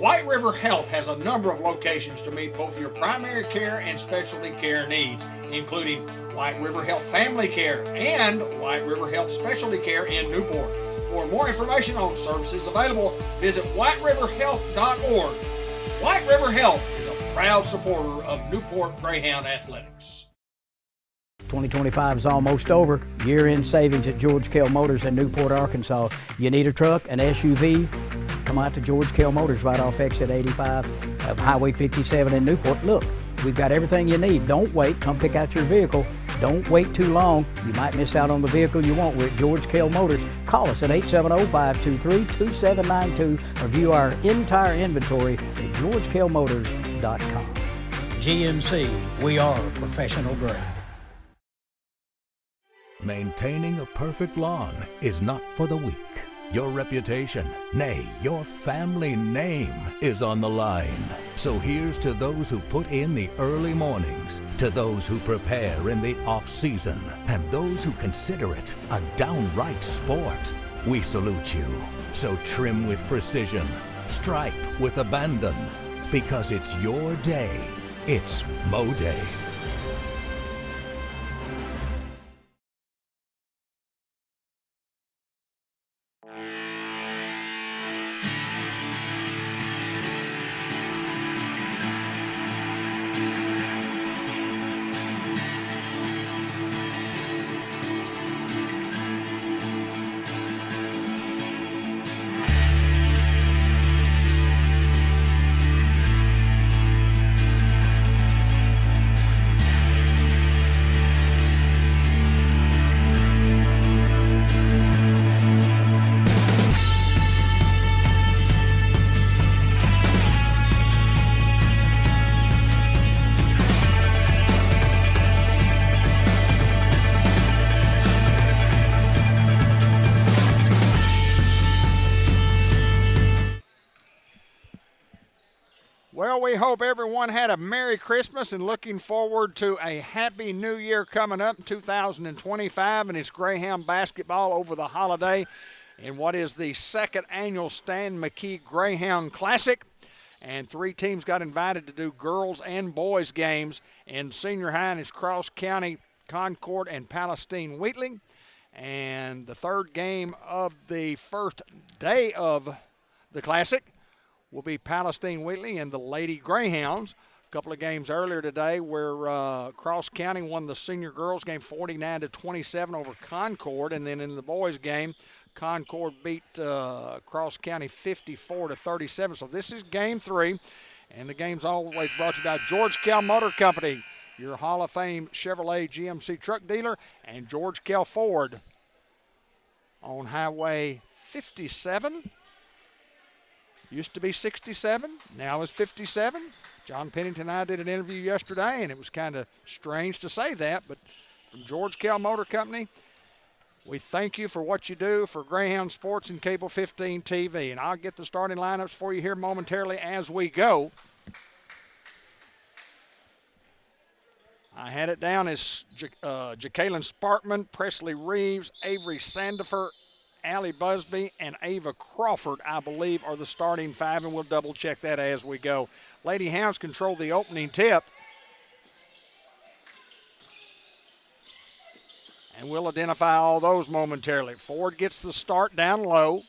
White River Health has a number of locations to meet both your primary care and specialty care needs, including White River Health Family Care and White River Health Specialty Care in Newport. For more information on services available, visit whiteriverhealth.org. White River Health is a proud supporter of Newport Greyhound Athletics. 2025 is almost over. Year-end savings at George Kell Motors in Newport, Arkansas. You need a truck, an SUV? Come out to George Kell Motors right off exit 85 of Highway 57 in Newport. Look, we've got everything you need. Don't wait. Come pick out your vehicle. Don't wait too long. You might miss out on the vehicle you want. We're at George Kell Motors. Call us at 870-523-2792 or view our entire inventory at georgekellmotors.com. GMC, we are professional grade. Maintaining a perfect lawn is not for the weak. Your reputation, nay, your family name is on the line. So here's to those who put in the early mornings, to those who prepare in the off-season, and those who consider it a downright sport. We salute you. So trim with precision, stripe with abandon, because it's your day. It's Mow Day. Well, we hope everyone had a Merry Christmas and looking forward to a Happy New Year coming up in 2025, and it's Greyhound basketball over the holiday in what is the second annual Stan McKee Greyhound Classic. And 3 teams got invited to do girls and boys games. In senior high, and it's Cross County, Concord, and Palestine Wheatland. And the third game of the first day of the Classic will be Palestine Wheatley and the Lady Greyhounds. A couple of games earlier today where Cross County won the senior girls game 49-27 over Concord, and then in the boys game, Concord beat Cross County 54-37. So this is game 3, and the game's always brought to you by George Kell Motor Company, your Hall of Fame Chevrolet GMC truck dealer, and George Kell Ford on Highway 57. Used to be 67, now is 57. John Pennington and I did an interview yesterday, and it was kind of strange to say that, but from George Kell Motor Company, we thank you for what you do for Greyhound Sports and Cable 15 TV. And I'll get the starting lineups for you here momentarily as we go. I had it down as Jacqueline Sparkman, Presley Reeves, Avery Sandifer, Allie Busby, and Ava Crawford, I believe, are the starting 5, and we'll double-check that as we go. Lady Hounds control the opening tip. And we'll identify all those momentarily. Ford gets the start down low.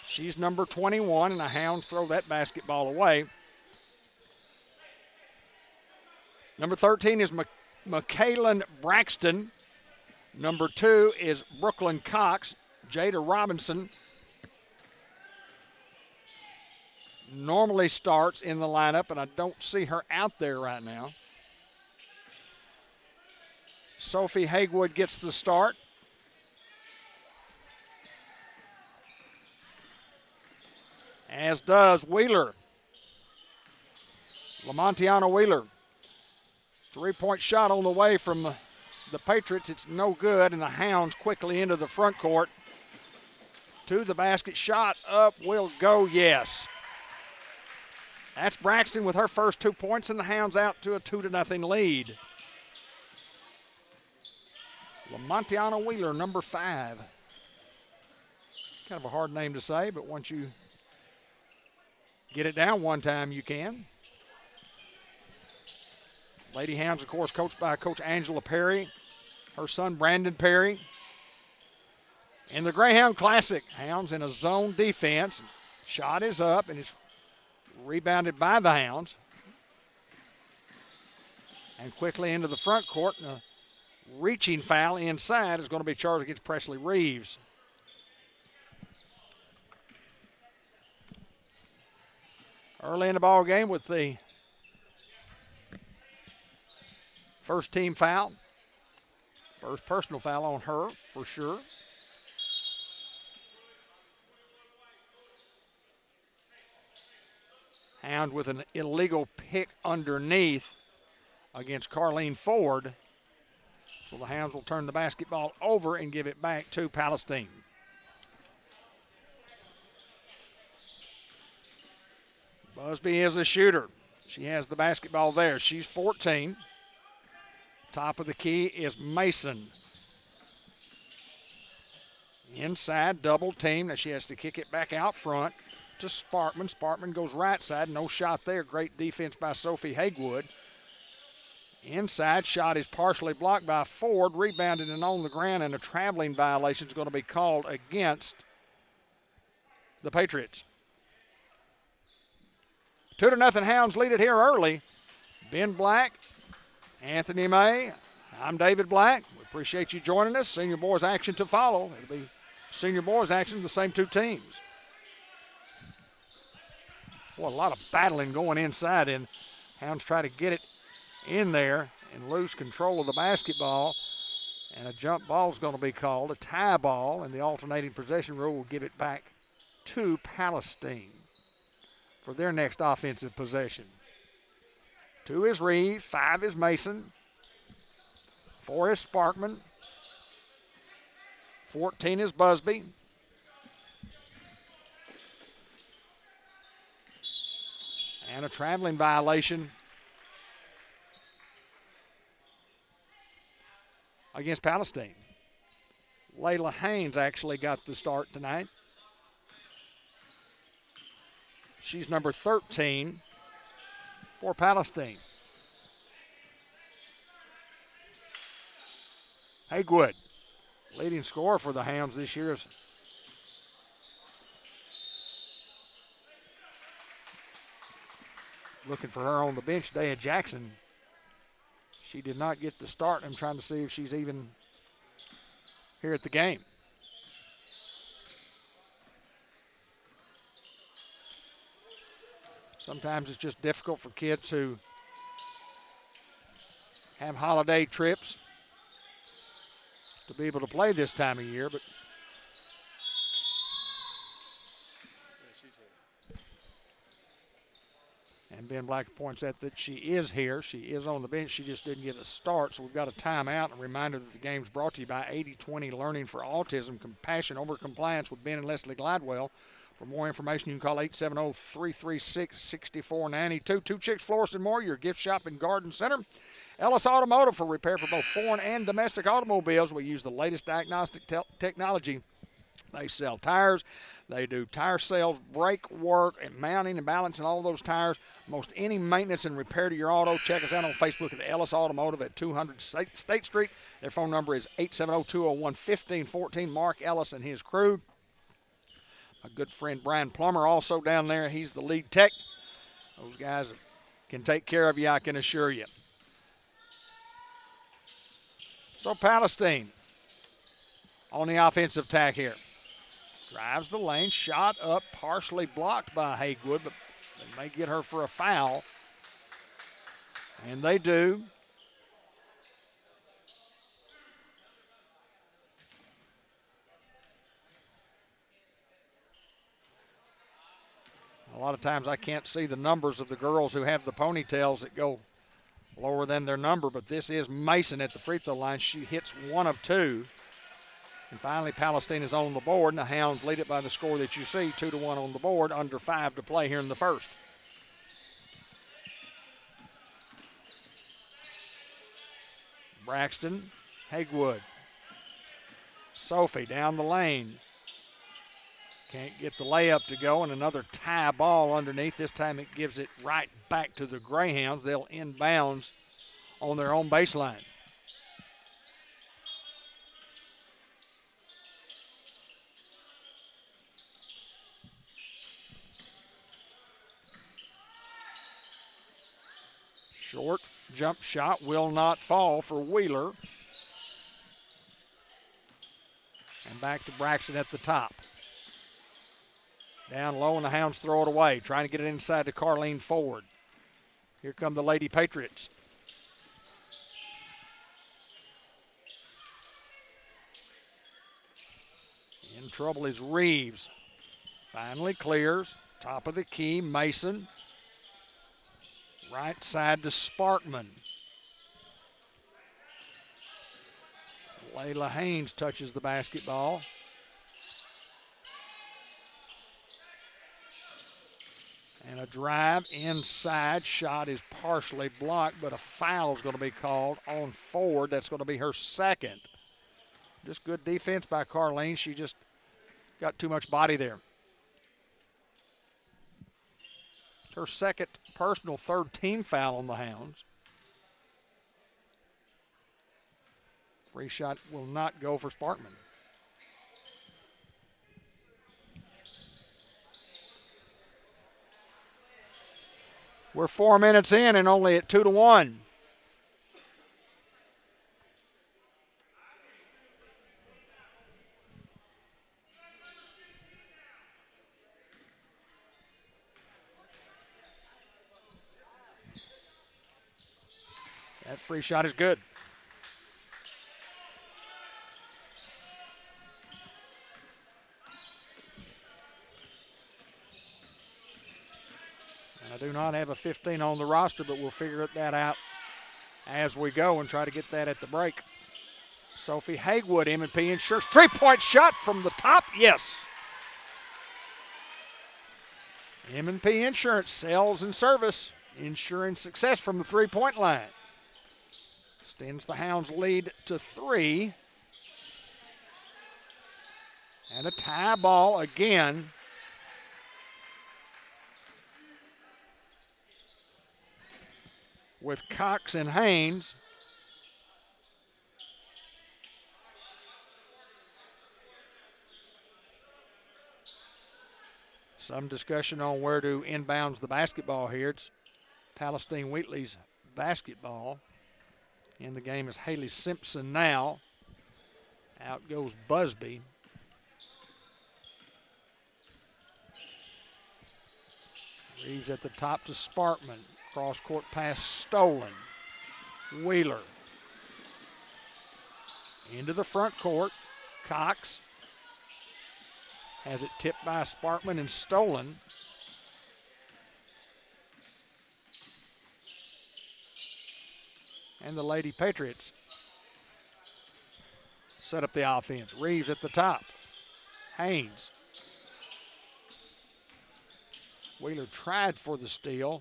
She's number 21, and the Hounds throw that basketball away. Number 13 is McKaylin Braxton. Number 2 is Brooklyn Cox. Jada Robinson normally starts in the lineup, and I don't see her out there right now. Sophie Haywood gets the start. As does Wheeler. Lamontiana Wheeler. 3-point shot on the way from the Patriots. It's no good, and the Hounds quickly into the front court. To the basket, shot up will go, yes. That's Braxton with her first 2 points, and the Hounds out to a 2-0 lead. Lamontiana Wheeler, number 5. Kind of a hard name to say, but once you Get it down one time, you can. Lady Hounds, of course, coached by Coach Angela Perry, her son Brandon Perry. In the Greyhound Classic, Hounds in a zone defense. Shot is up, and it's rebounded by the Hounds. And quickly into the front court, and a reaching foul inside is going to be charged against Presley Reeves. Early in the ball game with the first team foul. First personal foul on her, for sure. Hound with an illegal pick underneath against Carlene Ford. So the Hounds will turn the basketball over and give it back to Palestine. Busby is a shooter. She has the basketball there. She's 14. Top of the key is Mason. Inside, double team. Now she has to kick it back out front to Sparkman. Sparkman goes right side. No shot there. Great defense by Sophie Haywood. Inside, shot is partially blocked by Ford. Rebounded and on the ground, and a traveling violation is going to be called against the Patriots. 2-0 Hounds lead it here early. Ben Black, Anthony May. I'm David Black. We appreciate you joining us. Senior boys action to follow. It'll be senior boys action, the same two teams. Boy, a lot of battling going inside, and Hounds try to get it in there and lose control of the basketball. And a jump ball is going to be called, a tie ball, and the alternating possession rule will give it back to Palestine for their next offensive possession. 2 is Reeves, 5 is Mason, 4 is Sparkman, 14 is Busby. And a traveling violation against Palestine. Layla Haynes actually got the start tonight. She's number 13 for Palestine. Haywood, leading scorer for the Hounds this year, is looking for her on the bench. Daya Jackson, she did not get the start. I'm trying to see if she's even here at the game. Sometimes it's just difficult for kids who have holiday trips to be able to play this time of year, but and Ben Black points out that she is here. She is on the bench. She just didn't get a start, so we've got a timeout. A reminder that the game's brought to you by 80/20 Learning for Autism, Compassion Over Compliance with Ben and Leslie Gladwell. For more information, you can call 870-336-6492. Two Chicks Florist and More, your gift shop and garden center. Ellis Automotive for repair for both foreign and domestic automobiles. We use the latest diagnostic technology. They sell tires. They do tire sales, brake work, and mounting and balancing all those tires. Most any maintenance and repair to your auto. Check us out on Facebook at Ellis Automotive at 200 State Street. Their phone number is 870-201-1514. Mark Ellis and his crew. My good friend Brian Plummer also down there. He's the lead tech. Those guys can take care of you, I can assure you. So Palestine on the offensive tack here. Drives the lane, shot up, partially blocked by Haywood, but they may get her for a foul. And they do. A lot of times I can't see the numbers of the girls who have the ponytails that go lower than their number, but this is Mason at the free throw line. She hits 1 of 2. And finally, Palestine is on the board, and the Hounds lead it by the score that you see, 2-1 on the board, under 5 to play here in the first. Braxton, Haywood, Sophie down the lane. Can't get the layup to go, and another tie ball underneath. This time it gives it right back to the Greyhounds. They'll inbounds on their own baseline. Short jump shot will not fall for Wheeler. And back to Braxton at the top. Down low, and the Hounds throw it away, trying to get it inside to Carleen Ford. Here come the Lady Patriots. In trouble is Reeves. Finally clears. Top of the key, Mason. Right side to Sparkman. Layla Haynes touches the basketball. And a drive inside. Shot is partially blocked, but a foul is going to be called on Ford. That's going to be her second. Just good defense by Carleen. She just got too much body there. Her second personal third team foul on the Hounds. Free shot will not go for Sparkman. We're 4 minutes in and only at 2-1. That free shot is good. I do not have a 15 on the roster, but we'll figure that out as we go and try to get that at the break. Sophie Haywood, M&P Insurance. Three-point shot from the top. Yes. M&P Insurance, sales and service. Ensuring success from the three-point line. Extends the Hounds' lead to 3. And a tie ball again. With Cox and Haynes. Some discussion on where to inbounds the basketball here. It's Palestine Wheatley's basketball. In the game is Haley Simpson now. Out goes Busby. Reeves at the top to Sparkman. Cross-court pass stolen. Wheeler. Into the front court. Cox has it tipped by Sparkman and stolen. And the Lady Patriots set up the offense. Reeves at the top. Haynes. Wheeler tried for the steal.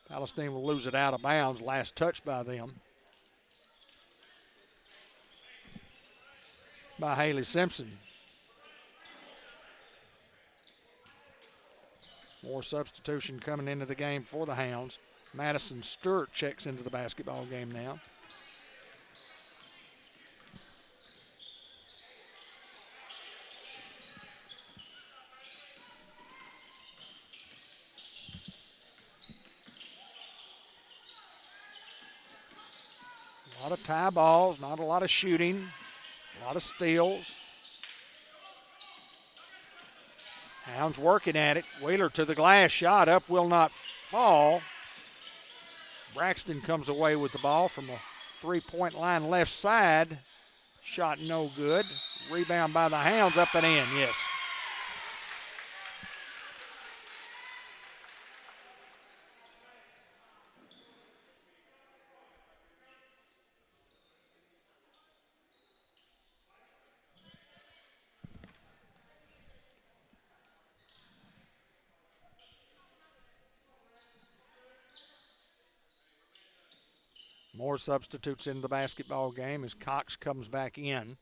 Palestine will lose it out of bounds. Last touch by them. By Haley Simpson. More substitution coming into the game for the Hounds. Madison Stewart checks into the basketball game now. A lot of tie balls, not a lot of shooting, a lot of steals. Hounds working at it. Wheeler to the glass, shot up, will not fall. Braxton comes away with the ball from the three-point line left side. Shot no good. Rebound by the Hounds, up and in, yes. More substitutes in the basketball game as Cox comes back in.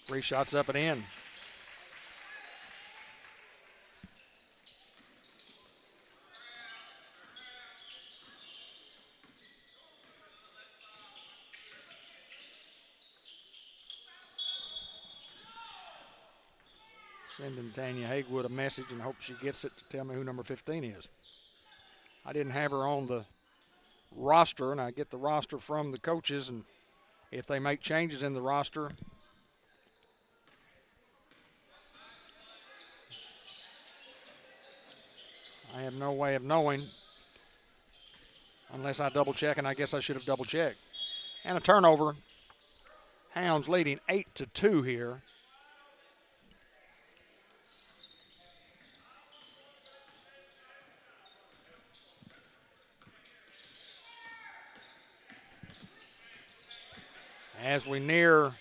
3 shots up and in. Sending Tanya Haywood a message and hope she gets it to tell me who number 15 is. I didn't have her on the roster, and I get the roster from the coaches, and if they make changes in the roster, I have no way of knowing unless I double check, and I guess I should have double checked. And a turnover. Hounds leading 8-2 here. As we near and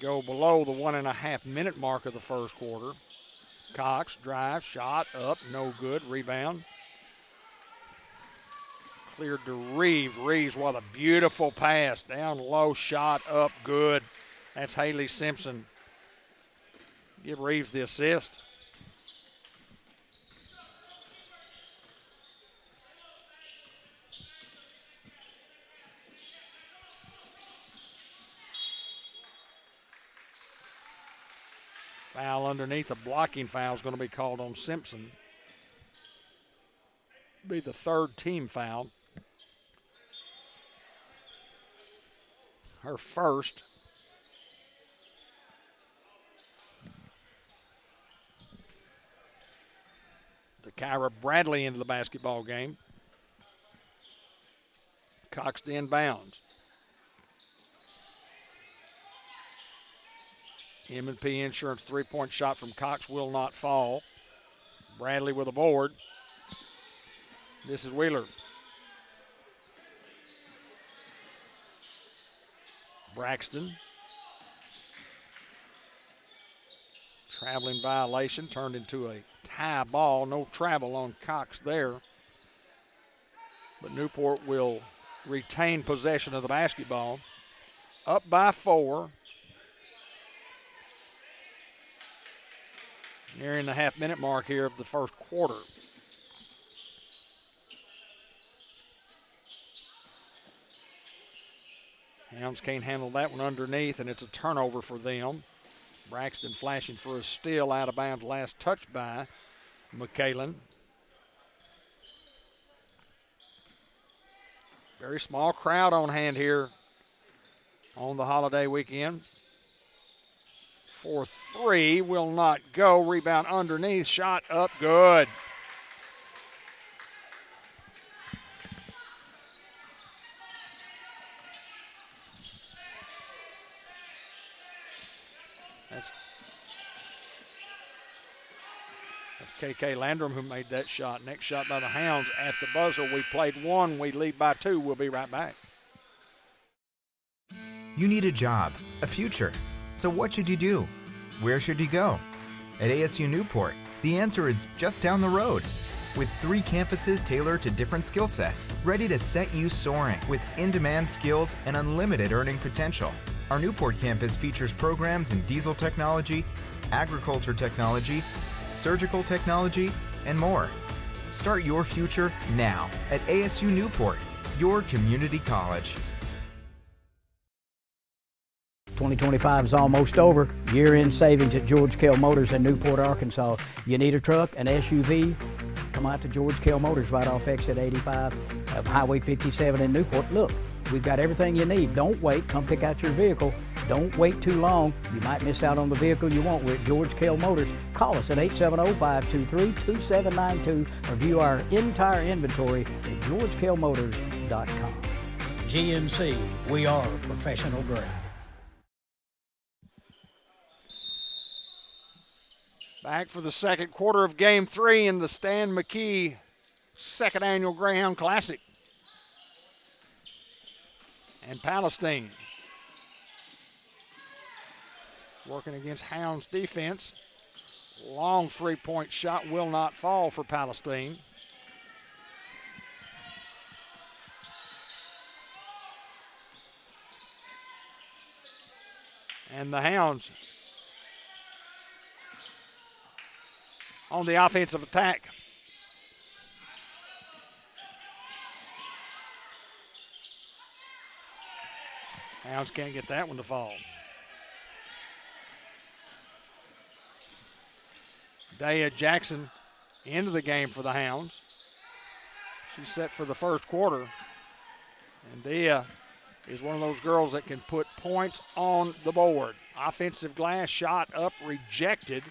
go below the 1.5 minute mark of the first quarter, Cox drive, shot up, no good, rebound. Cleared to Reeves. Reeves, what a beautiful pass. Down low, shot up, good. That's Haley Simpson. Give Reeves the assist. Foul underneath. A blocking foul is going to be called on Simpson. Be the 3rd team foul. Her first. The Kyra Bradley into the basketball game. Cox to inbounds. M&P Insurance 3-point shot from Cox will not fall. Bradley with a board. This is Wheeler. Braxton. Traveling violation turned into a tie ball. No travel on Cox there. But Newport will retain possession of the basketball. Up by 4. Nearing the half-minute mark here of the first quarter. Hounds can't handle that one underneath, and it's a turnover for them. Braxton flashing for a steal, out of bounds, last touch by McKee. Very small crowd on hand here on the holiday weekend. 4-3 will not go. Rebound underneath, shot up, good. That's KK Landrum who made that shot. Next shot by the Hounds at the buzzer. We played 1, we lead by 2. We'll be right back. You need a job, a future. So what should you do? Where should you go? At ASU Newport, the answer is just down the road. With 3 campuses tailored to different skill sets, ready to set you soaring with in-demand skills and unlimited earning potential. Our Newport campus features programs in diesel technology, agriculture technology, surgical technology, and more. Start your future now at ASU Newport, your community college. 2025 is almost over. Year-end savings at George Kell Motors in Newport, Arkansas. You need a truck, an SUV? Come out to George Kell Motors right off exit 85 of Highway 57 in Newport. Look, we've got everything you need. Don't wait. Come pick out your vehicle. Don't wait too long. You might miss out on the vehicle you want. We're at George Kell Motors. Call us at 870-523-2792 or view our entire inventory at georgekellmotors.com. GMC, we are professional grade. Back for the second quarter of Game 3 in the Stan McKee second annual Greyhound Classic. And Palestine working against Hounds defense. Long 3-point shot will not fall for Palestine. And the Hounds on the offensive attack. Hounds can't get that one to fall. Daya Jackson into the game for the Hounds. She's set for the first quarter. And Daya is one of those girls that can put points on the board. Offensive glass shot up, rejected.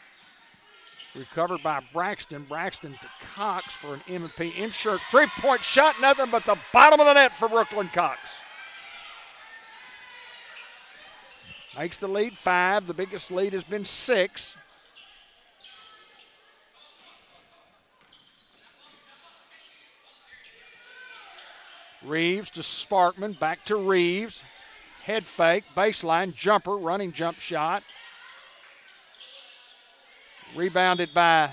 Recovered by Braxton. Braxton to Cox for an M&P Insurance. Three-point shot, nothing but the bottom of the net for Brooklyn Cox. Makes the lead 5. The biggest lead has been 6. Reeves to Sparkman, back to Reeves. Head fake, baseline, jumper, running jump shot. Rebounded by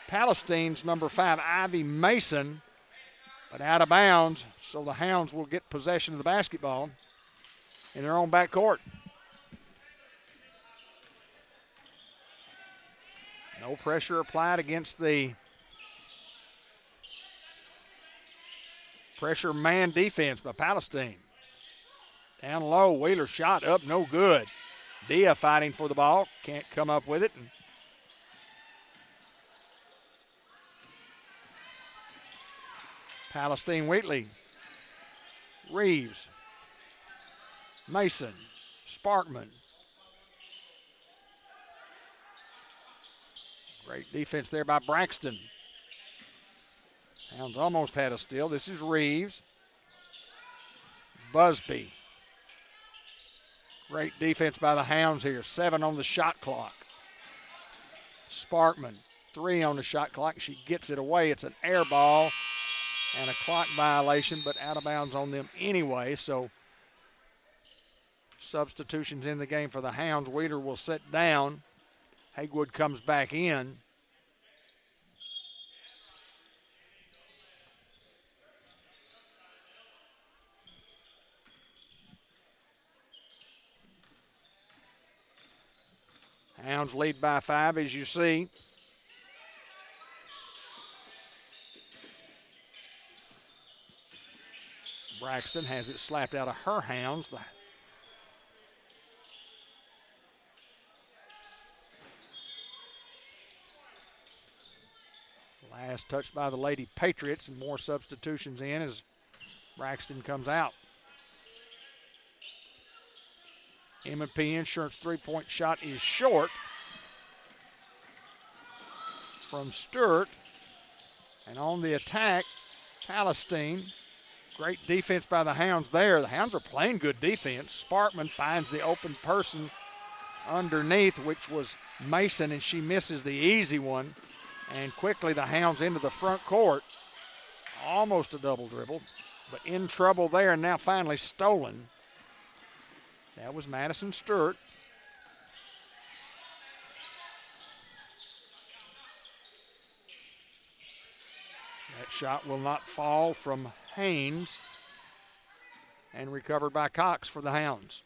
Palestine's number 5, Ivy Mason, but out of bounds, so the Hounds will get possession of the basketball in their own backcourt. No pressure applied against the pressure man defense by Palestine. Down low, Wheeler shot up, no good. Dia fighting for the ball, can't come up with it. Palestine Wheatley, Reeves, Mason, Sparkman. Great defense there by Braxton. Hounds almost had a steal. This is Reeves. Busby. Great defense by the Hounds here. 7 on the shot clock. Sparkman, 3 on the shot clock. She gets it away. It's an air ball and a clock violation, but out of bounds on them anyway. So substitutions in the game for the Hounds. Wheeler will sit down. Hagewood comes back in. Hounds lead by 5, as you see. Braxton has it slapped out of her hands. Last touch by the Lady Patriots, and more substitutions in as Braxton comes out. M&P Insurance three-point shot is short from Stewart. And on the attack, Palestine. Great defense by the Hounds there. The Hounds are playing good defense. Sparkman finds the open person underneath, which was Mason, and she misses the easy one. And quickly the Hounds into the front court. Almost a double dribble, but in trouble there, and now finally stolen. That was Madison Stewart. That shot will not fall from Haynes, and recovered by Cox for the Hounds.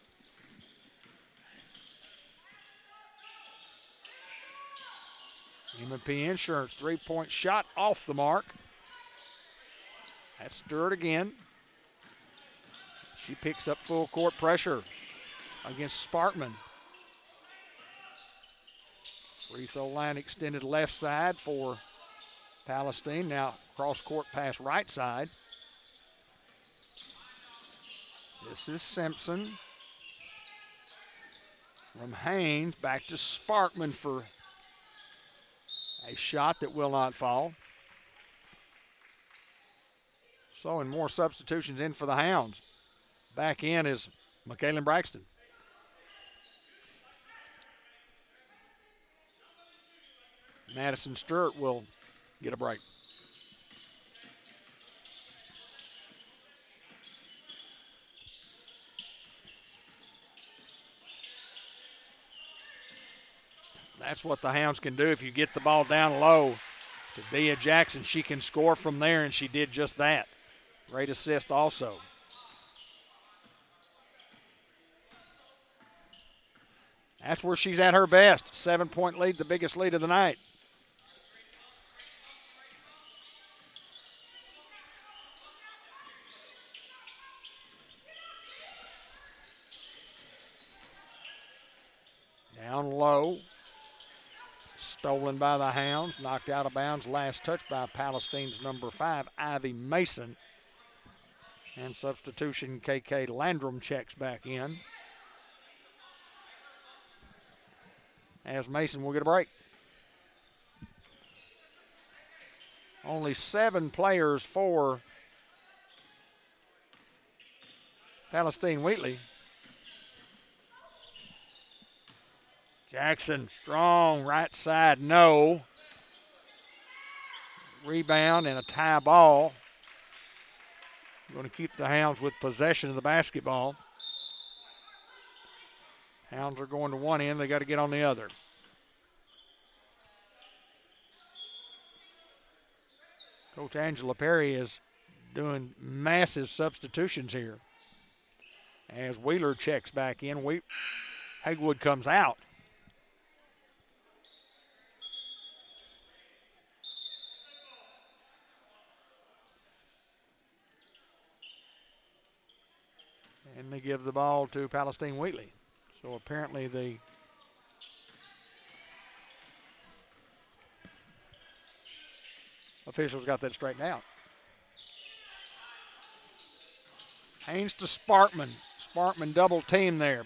M&P Insurance three-point shot off the mark. That's Stewart again. She picks up full court pressure against Sparkman. Free throw line extended left side for Palestine. Now cross court pass right side. This is Simpson. From Haynes back to Sparkman for a shot that will not fall. So, and more substitutions in for the Hounds. Back in is Michaela Braxton. Madison Stewart will get a break. That's what the Hounds can do if you get the ball down low to Dia Jackson. She can score from there, and she did just that. Great assist also. That's where she's at her best. 7-point lead, the biggest lead of the night. Down low. Stolen by the Hounds. Knocked out of bounds. Last touch by Palestine's number 5, Ivy Mason. And substitution, KK Landrum checks back in. As Mason will get a break. Only 7 players for Palestine Wheatley. Jackson, strong right side, no. Rebound and a tie ball. Going to keep the Hounds with possession of the basketball. Hounds are going to one end. They got to get on the other. Coach Angela Perry is doing massive substitutions here. As Wheeler checks back in, Haywood comes out. And they give the ball to Palestine Wheatley. So apparently the officials got that straightened out. Haynes to Sparkman. Sparkman double team there.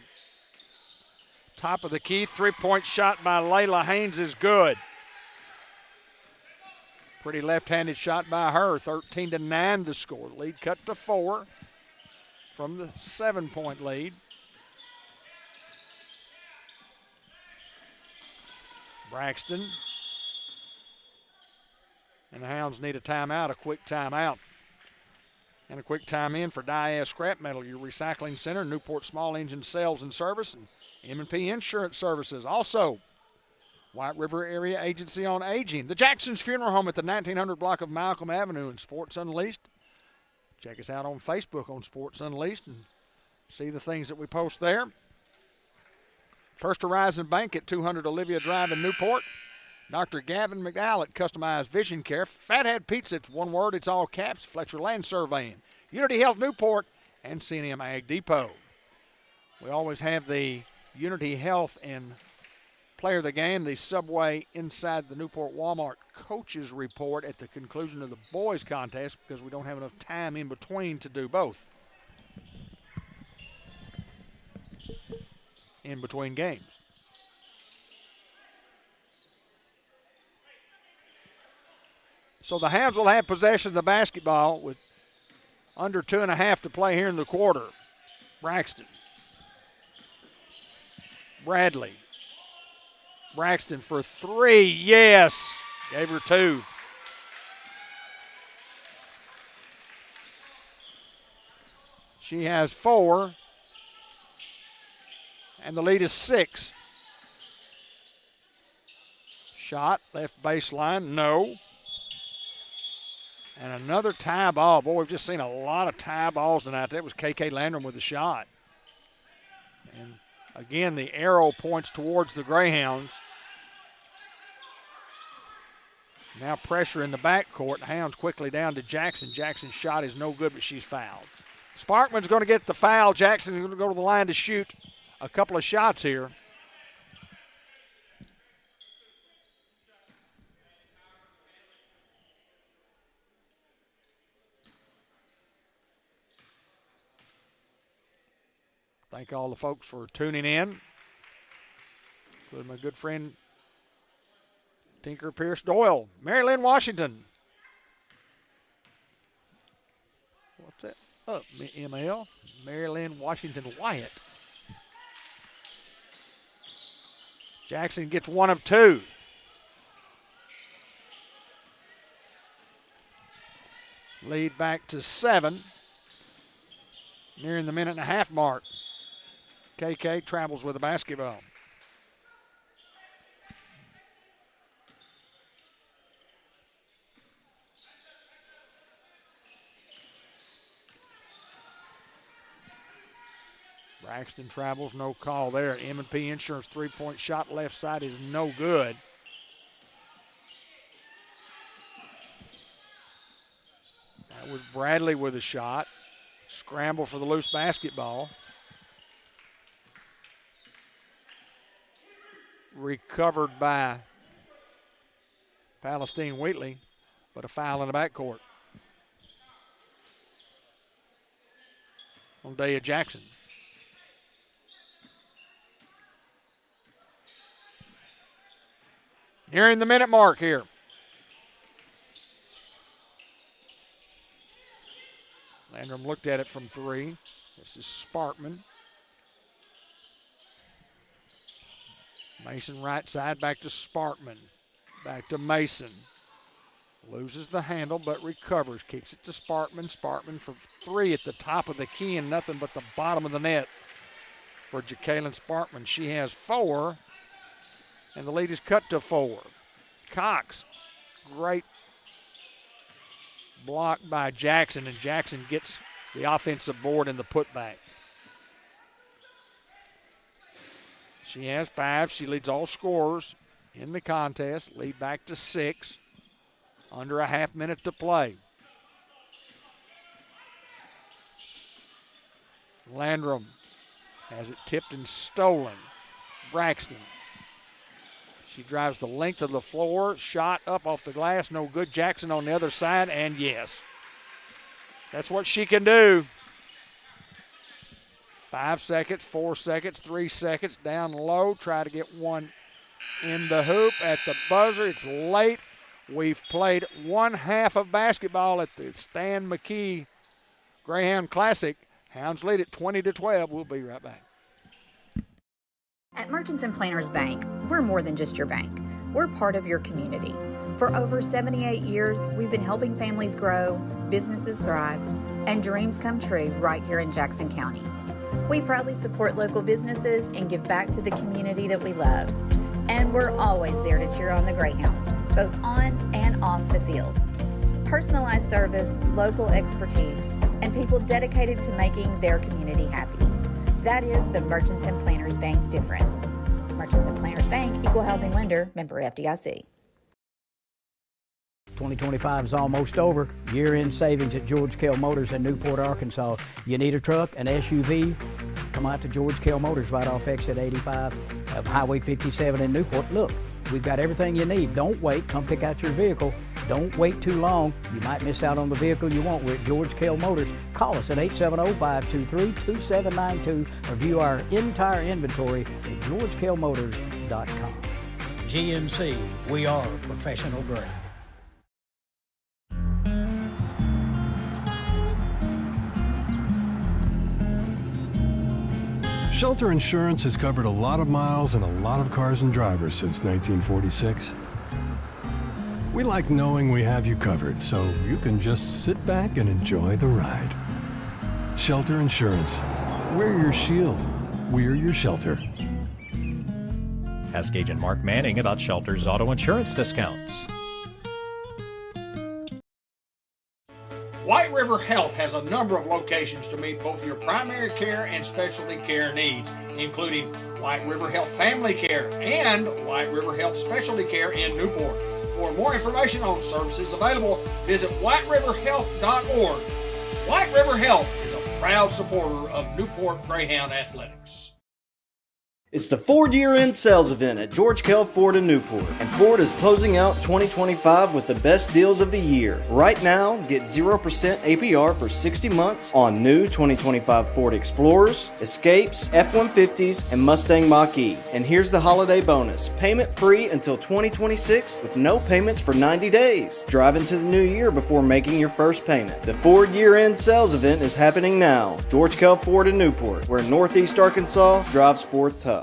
Top of the key, 3-point shot by Layla Haynes is good. Pretty left-handed shot by her. 13-9 the score. Lead cut to 4 from the 7-point lead. Braxton. And the Hounds need a timeout, a quick timeout. And a quick time in for Diaz Scrap Metal, your recycling center, Newport Small Engine Sales and Service, and M&P Insurance Services. Also, White River Area Agency on Aging, the Jackson's Funeral Home at the 1900 block of Malcolm Avenue, and Sports Unleashed. Check us out on Facebook on Sports Unleashed and see the things that we post there. First Horizon Bank at 200 Olivia Drive in Newport. Dr. Gavin McDowell at Customized Vision Care. Fathead Pizza, it's one word, it's all caps. Fletcher Land Surveying. Unity Health Newport and C&M Ag Depot. We always have the Unity Health and Player of the Game, the Subway Inside the Newport Walmart Coaches Report at the conclusion of the boys contest because we don't have enough time in between to do both. In between games. So the Hounds will have possession of the basketball with under 2.5 to play here in the quarter. Braxton. Bradley. Braxton for 3. Yes. Gave her 2. She has 4. And the lead is 6. Shot, left baseline, no. And another tie ball. Boy, we've just seen a lot of tie balls tonight. That was KK Landrum with the shot. And again, the arrow points towards the Greyhounds. Now pressure in the backcourt. Hounds quickly down to Jackson. Jackson's shot is no good, but she's fouled. Sparkman's going to get the foul. Jackson's going to go to the line to shoot a couple of shots here. Thank all the folks for tuning in, including my good friend Tinker Pierce Doyle. Mary Lynn Washington. What's that? Up, ML. Mary Lynn Washington Wyatt. Jackson gets 1 of 2. Lead back to 7. Nearing the minute-and-a-half mark. KK travels with the basketball. Braxton travels, no call there. M&P Insurance three-point shot left side is no good. That was Bradley with a shot. Scramble for the loose basketball. Recovered by Palestine Wheatley, but a foul in the backcourt on Daya Jackson. Nearing the minute mark here. Landrum looked at it from three. This is Sparkman. Mason right side, back to Sparkman. Back to Mason. Loses the handle but recovers. Kicks it to Sparkman. Sparkman for three at the top of the key and nothing but the bottom of the net for Jacqueline Sparkman. She has 4 and the lead is cut to 4. Cox, great block by Jackson, and Jackson gets the offensive board in the putback. She has 5. She leads all scorers in the contest. Lead back to 6. Under a half minute to play. Landrum has it tipped and stolen. Braxton. She drives the length of the floor. Shot up off the glass. No good. Jackson on the other side. And yes. That's what she can do. 5 seconds, 4 seconds, 3 seconds. Down low. Try to get one in the hoop at the buzzer. It's late. We've played one half of basketball at the Stan McKee Greyhound Classic. Hounds lead at 20-12. We'll be right back. At Merchants and Planners Bank, we're more than just your bank. We're part of your community. For over 78 years, we've been helping families grow, businesses thrive, and dreams come true right here in Jackson County. We proudly support local businesses and give back to the community that we love. And we're always there to cheer on the Greyhounds, both on and off the field. Personalized service, local expertise, and people dedicated to making their community happy. That is the Merchants and Planners Bank difference. Merchants and Planners Bank, Equal Housing Lender, member FDIC. 2025 is almost over. Year-end savings at George Kell Motors in Newport, Arkansas. You need a truck, an SUV? Come out to George Kell Motors right off exit 85 of Highway 57 in Newport. Look, we've got everything you need. Don't wait. Come pick out your vehicle. Don't wait too long. You might miss out on the vehicle you want. We're at George Kell Motors. Call us at 870-523-2792 or view our entire inventory at georgekellmotors.com. GMC, we are professional grade. Shelter Insurance has covered a lot of miles and a lot of cars and drivers since 1946. We like knowing we have you covered, so you can just sit back and enjoy the ride. Shelter Insurance. We're your shield. We're your shelter. Ask Agent Mark Manning about Shelter's auto insurance discounts. White River Health has a number of locations to meet both your primary care and specialty care needs, including White River Health Family Care and White River Health Specialty Care in Newport. For more information on services available, visit whiteriverhealth.org. White River Health is a proud supporter of Newport Greyhound Athletics. It's the Ford year-end sales event at George Kell Ford in Newport, and Ford is closing out 2025 with the best deals of the year. Right now, get 0% APR for 60 months on new 2025 Ford Explorers, Escapes, F-150s, and Mustang Mach-E. And here's the holiday bonus. Payment free until 2026 with no payments for 90 days. Drive into the new year before making your first payment. The Ford year-end sales event is happening now. George Kell Ford in Newport, where Northeast Arkansas drives Ford tough.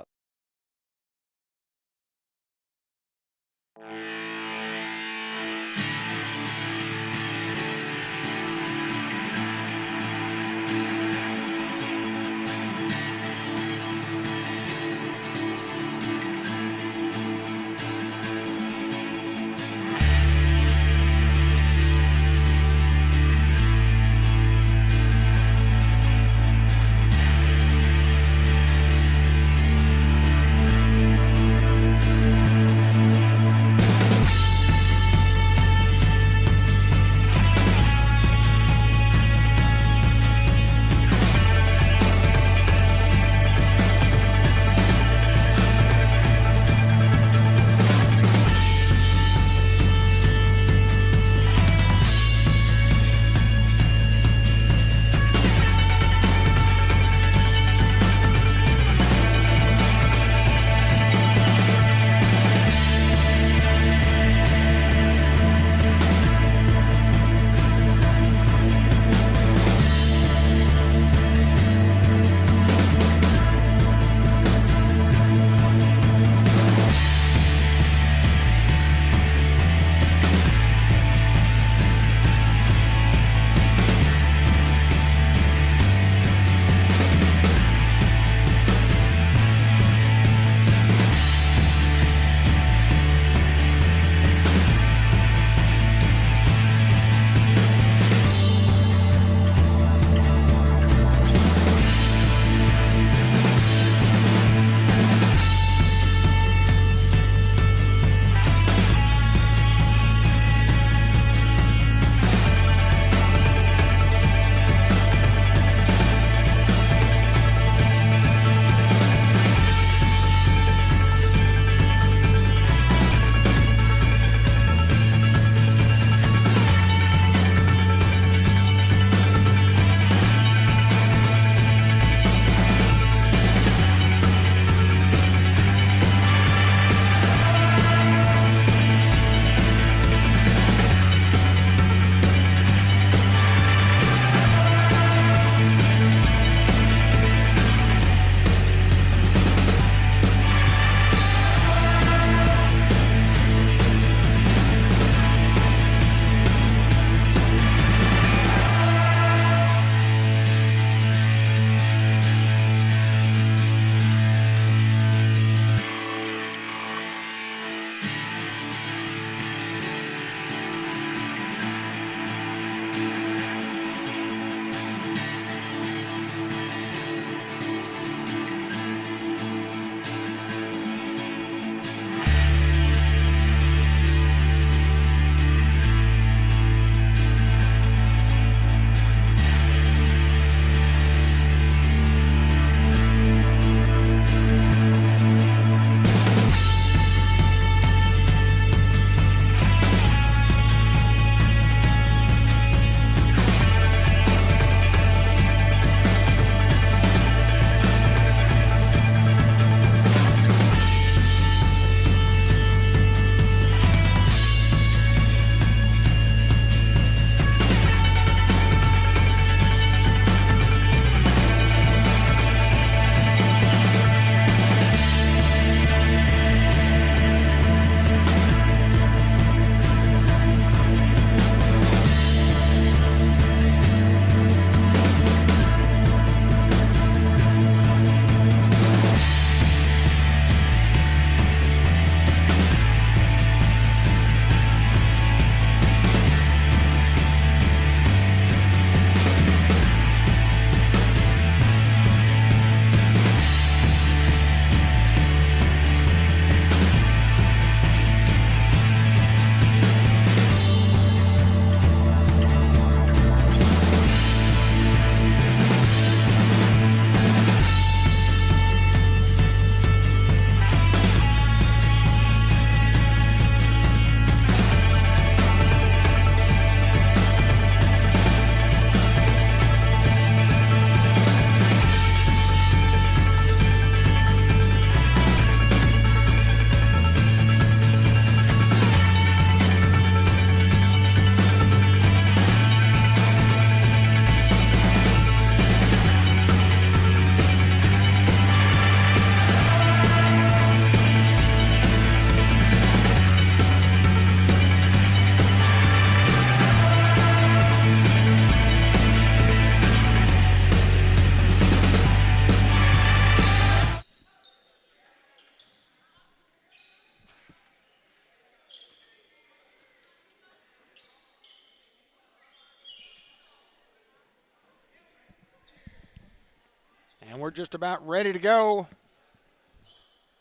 And we're just about ready to go.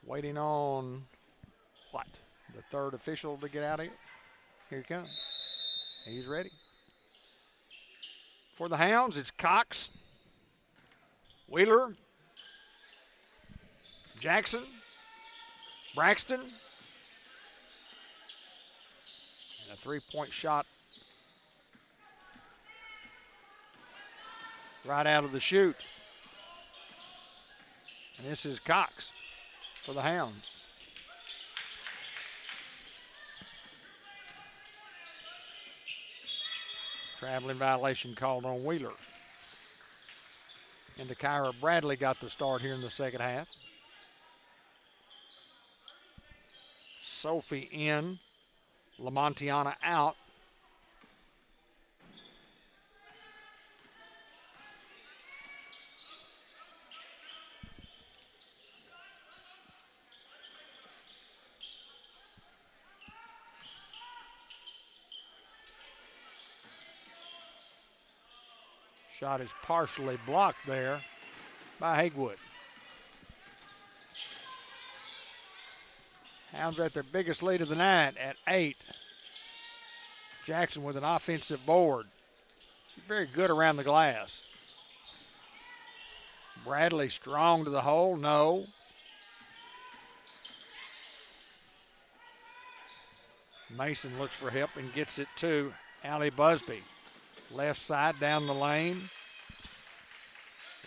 Waiting on what? The third official to get out of here. Here he comes. He's ready. For the Hounds, it's Cox, Wheeler, Jackson, Braxton. And a three-point shot right out of the chute. And this is Cox for the Hounds. Traveling violation called on Wheeler. And Kyra Bradley got the start here in the second half. Sophie in, Lamontiana out. Shot is partially blocked there by Haywood. Hounds at their biggest lead of the night at 8. Jackson with an offensive board. She's very good around the glass. Bradley strong to the hole, no. Mason looks for help and gets it to Allie Busby. Left side down the lane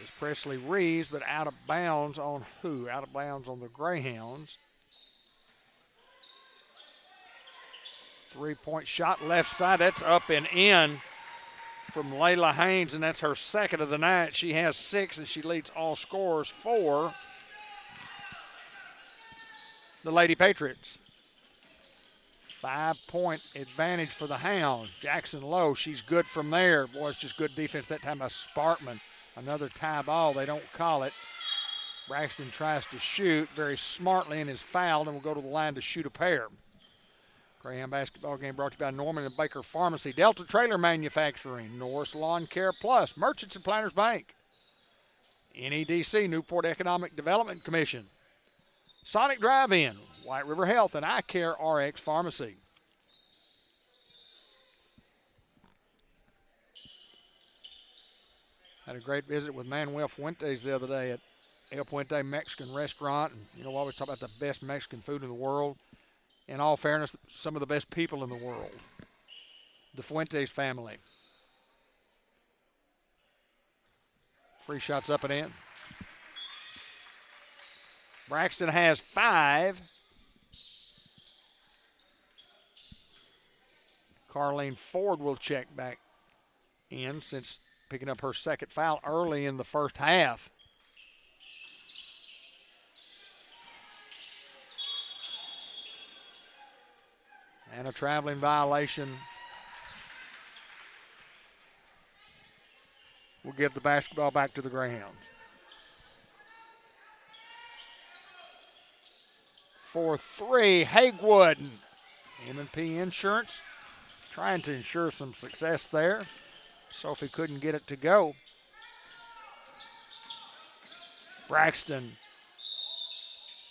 is Presley Reeves, but out of bounds on who? Out of bounds on the Greyhounds. Three-point shot left side. That's up and in from Layla Haynes, and that's her second of the night. She has 6, and she leads all scorers for the Lady Patriots. 5-point advantage for the Hounds. Jackson low, she's good from there. Boy, it's just good defense that time by Sparkman. Another tie ball, they don't call it. Braxton tries to shoot very smartly and is fouled and will go to the line to shoot a pair. Greyhound basketball game brought to you by Norman and Baker Pharmacy, Delta Trailer Manufacturing, Norris Lawn Care Plus, Merchants and Planners Bank, NEDC, Newport Economic Development Commission, Sonic Drive-In, White River Health, and Eye Care RX Pharmacy. Had a great visit with Manuel Fuentes the other day at El Puente Mexican Restaurant. And you know, we always talk about the best Mexican food in the world. In all fairness, some of the best people in the world. The Fuentes family. Free shots up and in. Braxton has 5. Carlene Ford will check back in since picking up her second foul early in the first half. And a traveling violation will give the basketball back to the Greyhounds. 4-3, Haywood. M&P Insurance trying to ensure some success there. Sophie couldn't get it to go. Braxton,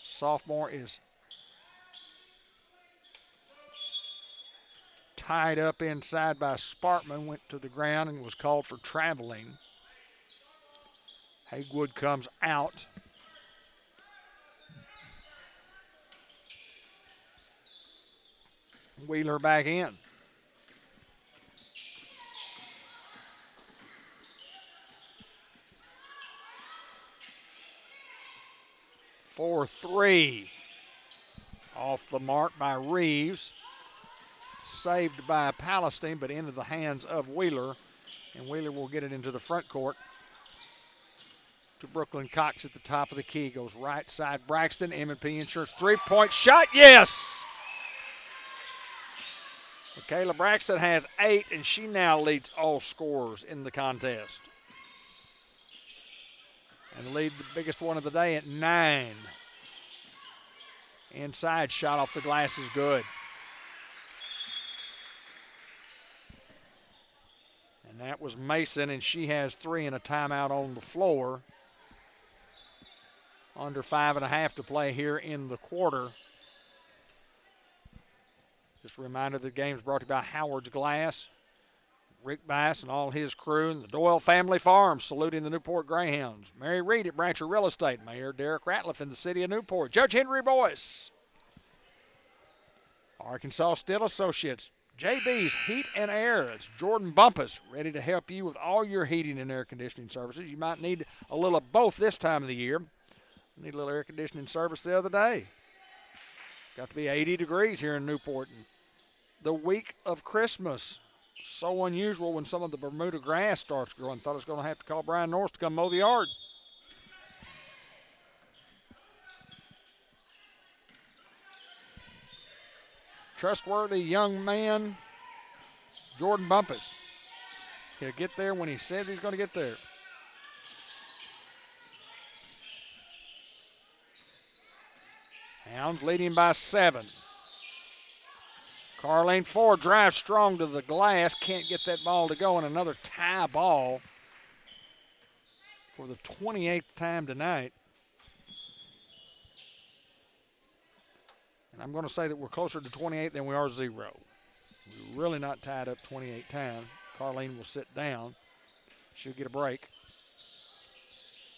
sophomore, is tied up inside by Sparkman, went to the ground and was called for traveling. Haywood comes out. Wheeler back in. For 3. Off the mark by Reeves. Saved by Palestine, but into the hands of Wheeler. And Wheeler will get it into the front court to Brooklyn Cox at the top of the key. Goes right side. Braxton, M&P Insurance, three-point shot. Yes! Michaela Braxton has 8, and she now leads all scorers in the contest. And lead the biggest one of the day at 9. Inside shot off the glass is good. And that was Mason, and she has 3 and a timeout on the floor. Under 5.5 to play here in the quarter. Just a reminder the game's brought to you by Howard's Glass, Rick Bass and all his crew, and the Doyle Family Farm saluting the Newport Greyhounds. Mary Reed at Brancher Real Estate, Mayor Derek Ratliff in the city of Newport, Judge Henry Boyce, Arkansas Steel Associates, JB's Heat and Air. It's Jordan Bumpus, ready to help you with all your heating and air conditioning services. You might need a little of both this time of the year. Need a little air conditioning service the other day. Got to be 80 degrees here in Newport. And the week of Christmas. So unusual when some of the Bermuda grass starts growing. Thought I was going to have to call Brian Norris to come mow the yard. Trustworthy young man, Jordan Bumpus. He'll get there when he says he's going to get there. Hounds leading by 7. Carlene Ford drives strong to the glass. Can't get that ball to go, and another tie ball for the 28th time tonight. And I'm going to say that we're closer to 28 than we are 0. We're really not tied up 28 times. Carlene will sit down. She'll get a break.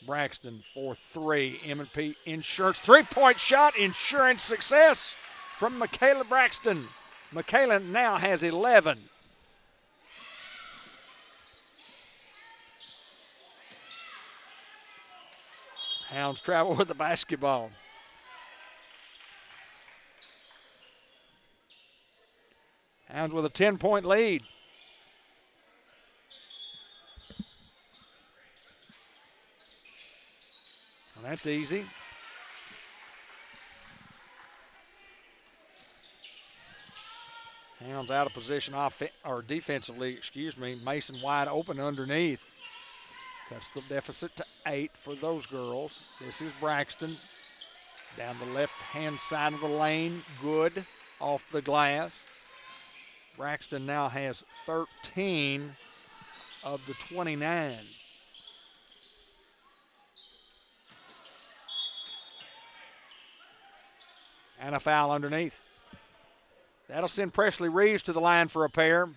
Braxton for 3. M&P Insurance. 3-point shot. Insurance success from Michaela Braxton. Michaela now has 11. Hounds travel with the basketball. Hounds with a 10-point lead. Well, that's easy. Hounds out of position defensively, Mason wide open underneath. Cuts the deficit to 8 for those girls. This is Braxton. Down the left-hand side of the lane, good off the glass. Braxton now has 13 of the 29. And a foul underneath. That'll send Presley Reeves to the line for a pair.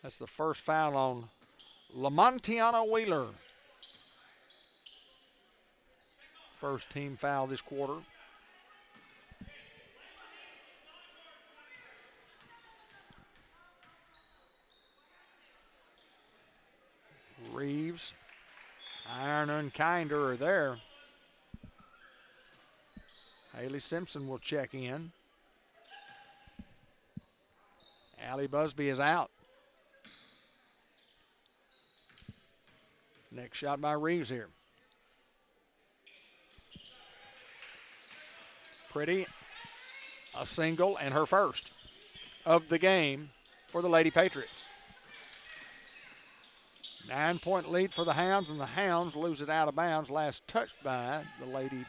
That's the first foul on Lamontiana Wheeler. First team foul this quarter. Reeves, Iron and Kinder are there. Haley Simpson will check in. Allie Busby is out. Next shot by Reeves here. Pretty, a single and her first of the game for the Lady Patriots. 9-point lead for the Hounds, and the Hounds lose it out of bounds. Last touched by the Lady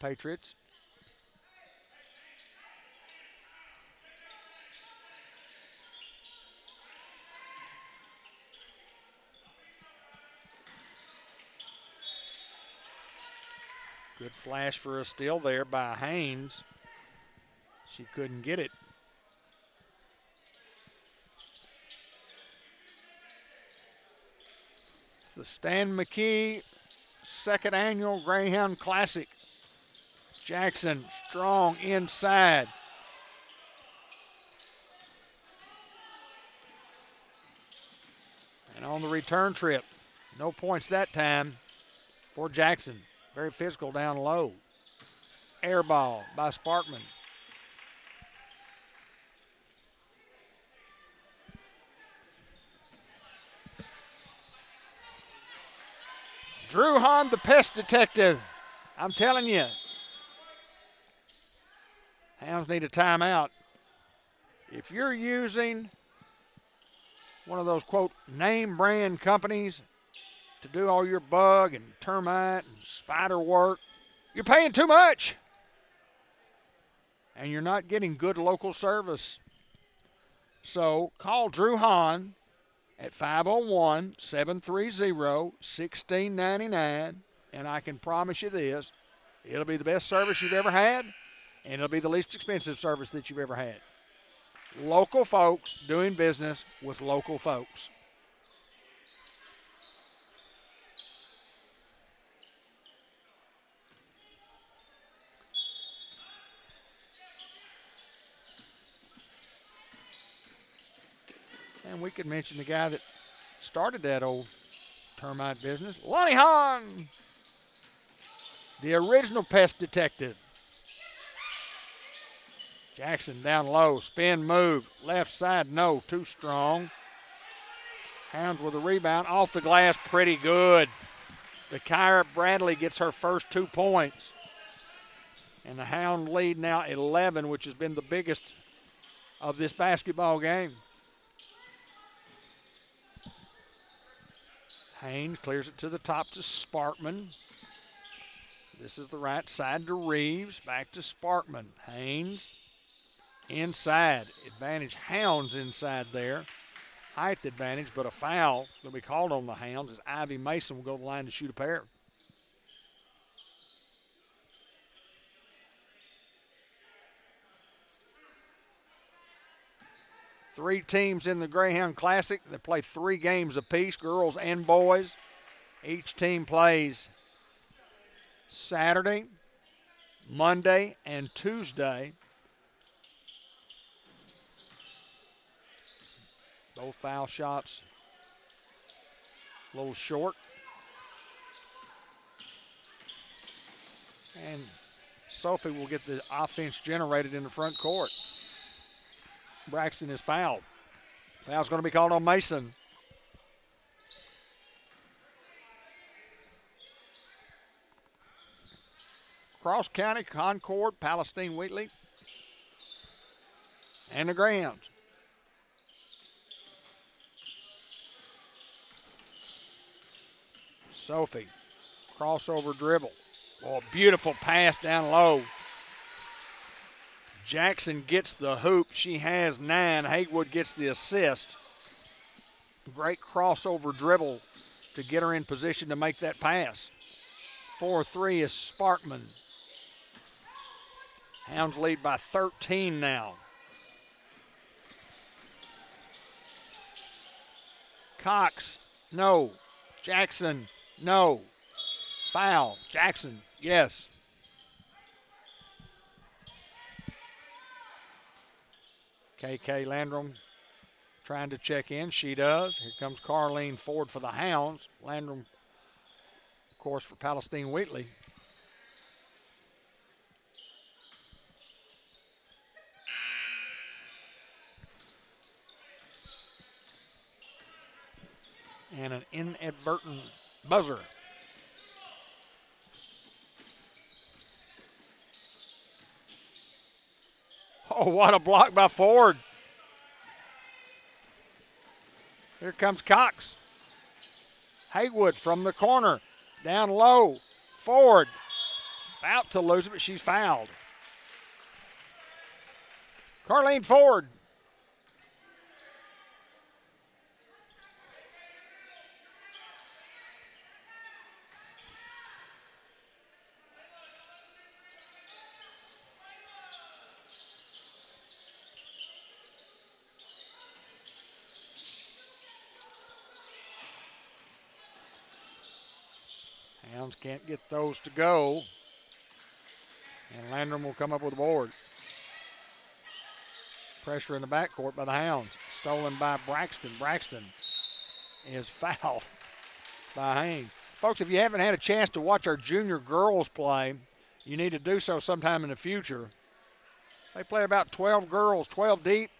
Patriots. Good flash for a steal there by Haynes. She couldn't get it. It's the Stan McKee second annual Greyhound Classic. Jackson strong inside. And on the return trip, no points that time for Jackson. Very physical down low. Air ball by Sparkman. Drew Hahn, the pest detective. I'm telling you. Hounds need a timeout. If you're using one of those, quote, name brand companies to do all your bug and termite and spider work, you're paying too much. And you're not getting good local service. So call Drew Hahn at 501-730-1699, and I can promise you this, it'll be the best service you've ever had, and it'll be the least expensive service that you've ever had. Local folks doing business with local folks. And we could mention the guy that started that old termite business, Lonnie Hahn, the original pest detective. Jackson down low, spin move, left side, no, too strong. Hounds with a rebound, off the glass, pretty good. The Kyra Bradley gets her first 2 points. And the Hound lead now 11, which has been the biggest of this basketball game. Haynes clears it to the top to Sparkman. This is the right side to Reeves. Back to Sparkman. Haynes inside. Advantage Hounds inside there. Height advantage, but a foul is going to be called on the Hounds as Ivy Mason will go to the line to shoot a pair. Three teams in the Greyhound Classic. They play 3 games apiece, girls and boys. Each team plays Saturday, Monday, and Tuesday. Both foul shots a little short. And Sophie will get the offense generated in the front court. Braxton is fouled. Foul's going to be called on Mason. Cross County, Concord, Palestine, Wheatley, and the Greyhounds. Sophie, crossover dribble. Oh, beautiful pass down low. Jackson gets the hoop. She has 9. Haywood gets the assist. Great crossover dribble to get her in position to make that pass. 4-3 is Sparkman. Hounds lead by 13 now. Cox, no. Jackson, no. Foul. Jackson, yes. KK Landrum trying to check in. She does. Here comes Carleen Ford for the Hounds. Landrum, of course, for Palestine Wheatley. And an inadvertent buzzer. Oh, what a block by Ford. Here comes Cox. Haywood from the corner. Down low. Ford. About to lose it, but she's fouled. Carleen Ford. Hounds can't get those to go. And Landrum will come up with a board. Pressure in the backcourt by the Hounds. Stolen by Braxton. Braxton is fouled by Haynes. Folks, if you haven't had a chance to watch our junior girls play, you need to do so sometime in the future. They play about 12 girls, 12 deep.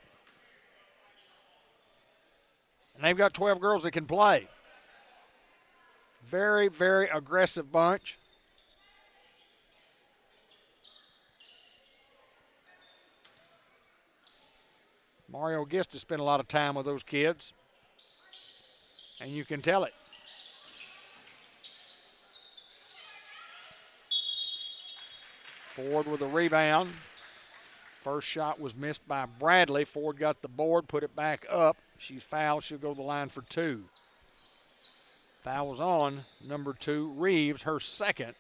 And they've got 12 girls that can play. Very, very aggressive bunch. Mario Gist has spent a lot of time with those kids, and you can tell it. Ford with a rebound. First shot was missed by Bradley. Ford got the board, put it back up. She's fouled. She'll go to the line for 2. Foul was on number 2, Reeves, her second.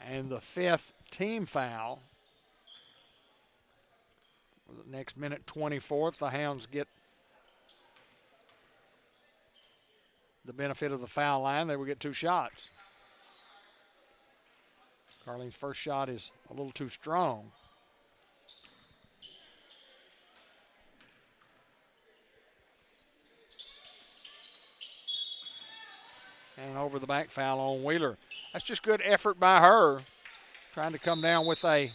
And the 5th team foul. The next minute 24, the Hounds get the benefit of the foul line. They will get 2 shots. Carlene's first shot is a little too strong. And over the back foul on Wheeler. That's just good effort by her, trying to come down with a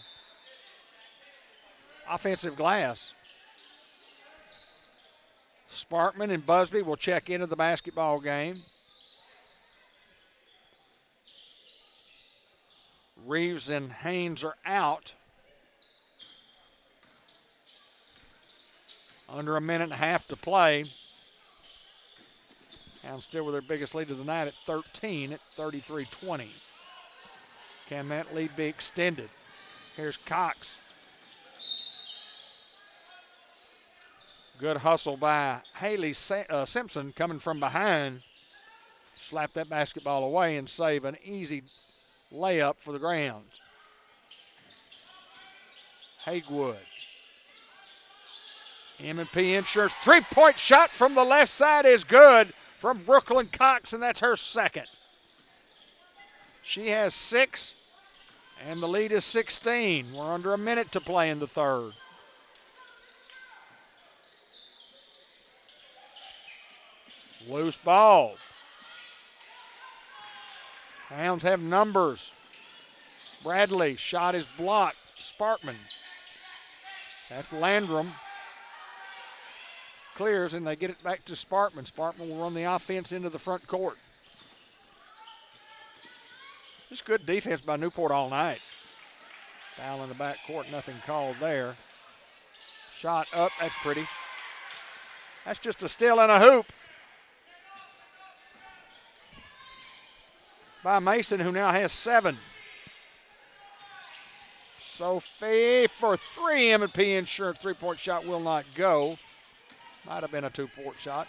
offensive glass. Sparkman and Busby will check into the basketball game. Reeves and Haynes are out. Under a minute and a half to play. Hounds still with their biggest lead of the night at 13 at 33-20. Can that lead be extended? Here's Cox. Good hustle by Haley Simpson coming from behind. Slap that basketball away and save an easy layup for the Greyhounds. Hagewood. M&P Insurance three-point shot from the left side is good from Brooklyn Cox, and that's her second. She has 6, and the lead is 16. We're under a minute to play in the third. Loose ball. Hounds have numbers. Bradley, shot is blocked. Sparkman. That's Landrum. Clears, and they get it back to Sparkman. Sparkman will run the offense into the front court. Just good defense by Newport all night. Foul in the back court, nothing called there. Shot up, that's pretty. That's just a steal and a hoop by Mason, who now has 7. Sophie for 3. M&P Insurance three-point shot will not go. Might have been a 2-point shot.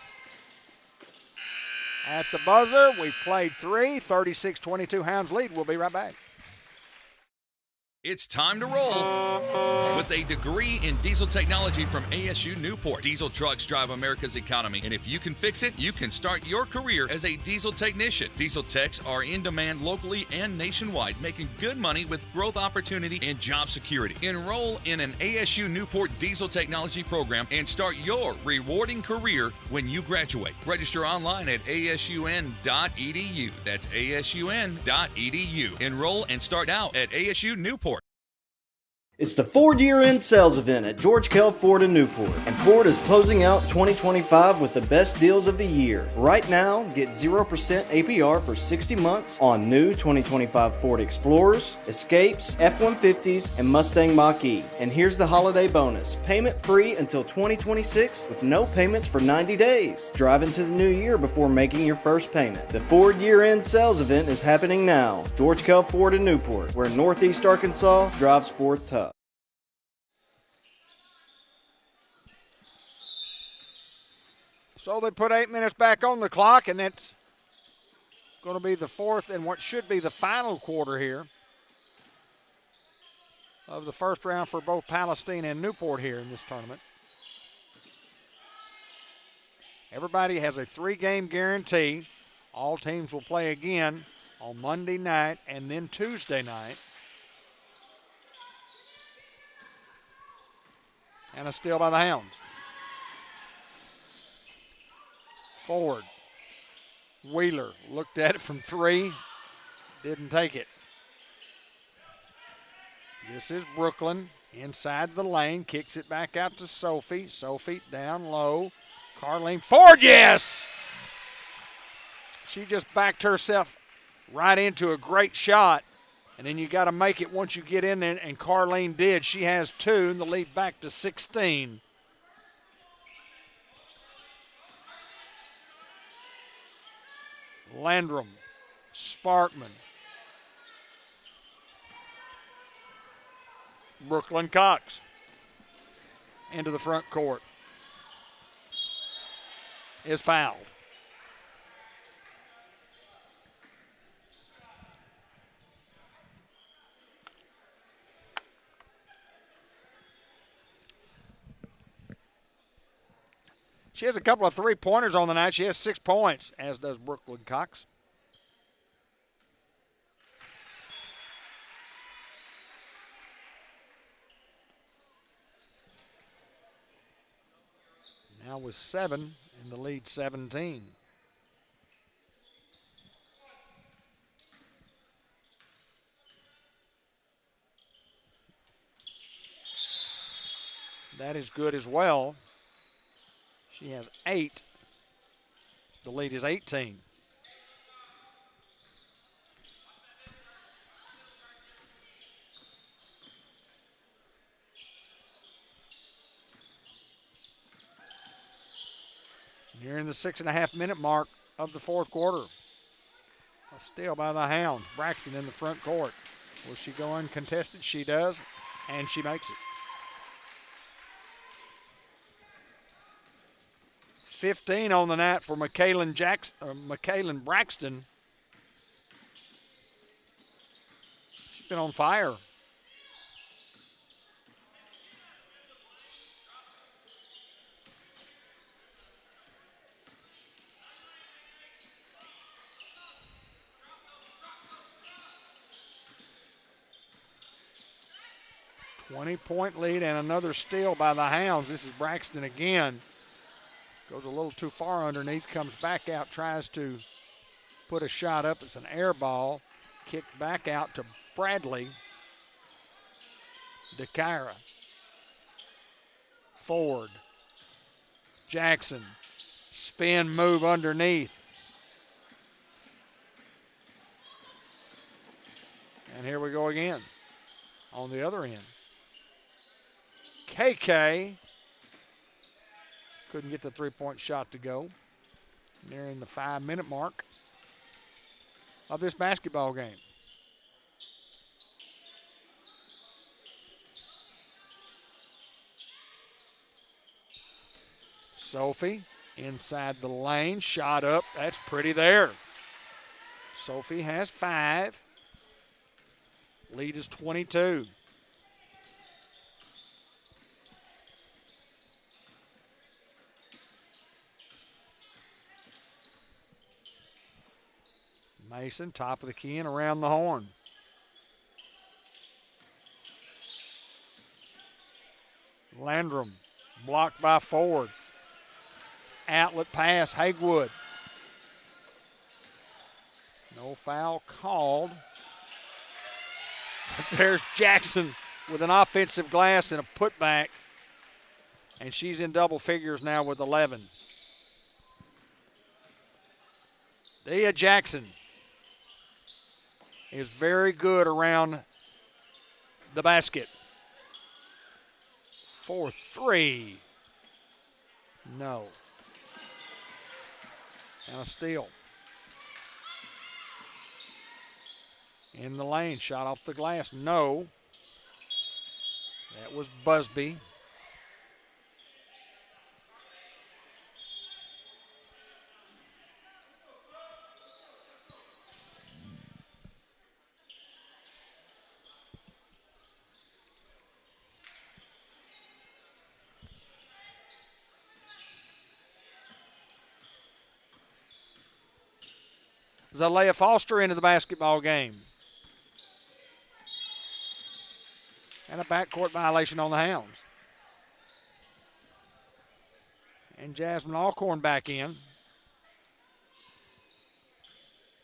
At the buzzer, we've played 3. 36-22 Hounds lead. We'll be right back. It's time to roll with a degree in diesel technology from ASU Newport. Diesel trucks drive America's economy, and if you can fix it, you can start your career as a diesel technician. Diesel techs are in demand locally and nationwide, making good money with growth opportunity and job security. Enroll in an ASU Newport diesel technology program and start your rewarding career when you graduate. Register online at asun.edu. That's asun.edu. Enroll and start out at ASU Newport. It's the Ford year-end sales event at George Kell Ford in Newport, and Ford is closing out 2025 with the best deals of the year. Right now, get 0% APR for 60 months on new 2025 Ford Explorers, Escapes, F-150s, and Mustang Mach-E. And here's the holiday bonus. Payment free until 2026 with no payments for 90 days. Drive into the new year before making your first payment. The Ford year-end sales event is happening now. George Kell Ford in Newport, where Northeast Arkansas drives Ford tough. So they put 8 minutes back on the clock, and that's going to be the fourth and what should be the final quarter here of the first round for both Palestine and Newport here in this tournament. Everybody has a 3-game guarantee. All teams will play again on Monday night and then Tuesday night. And a steal by the Hounds. Forward. Wheeler looked at it from 3, didn't take it. This is Brooklyn inside the lane, kicks it back out to Sophie. Sophie down low. Carlene Ford, yes! She just backed herself right into a great shot. And then you got to make it once you get in there, and Carlene did. She has 2, and the lead back to 16. Landrum, Sparkman. Brooklyn Cox into the front court is fouled. She has a couple of three-pointers on the night. She has 6 points, as does Brooklyn Cox. Now with 7 in the lead, 17. That is good as well. She has 8. The lead is 18. Nearing the 6.5-minute mark of the fourth quarter. A steal by the Hounds. Braxton in the front court. Will she go uncontested? She does, and she makes it. 15 on the night for McKaylin Braxton. She's been on fire. .20 lead and another steal by the Hounds. This is Braxton again. Goes a little too far underneath, comes back out, tries to put a shot up. It's an air ball. Kicked back out to Bradley. DeKyra. Ford. Jackson. Spin move underneath. And here we go again on the other end. KK couldn't get the three-point shot to go. Nearing the 5-minute mark of this basketball game. Sophie inside the lane, shot up. That's pretty there. Sophie has 5. Lead is 22. Mason, top of the key and around the horn. Landrum, blocked by Ford. Outlet pass, Hagewood. No foul called. But there's Jackson with an offensive glass and a putback. And she's in double figures now with 11. Dia Jackson is very good around the basket. 4-3. No. And a steal. In the lane, shot off the glass. No. That was Busby. Zalea Foster into the basketball game. And a backcourt violation on the Hounds. And Jasmine Alcorn back in.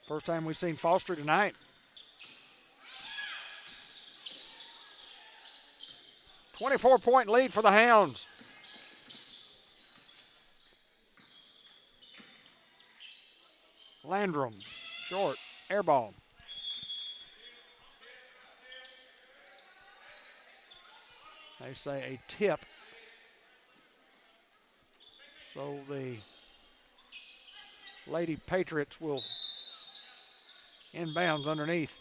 First time we've seen Foster tonight. .24 lead for the Hounds. Landrum, short, air ball. They say a tip. So the Lady Patriots will inbounds underneath.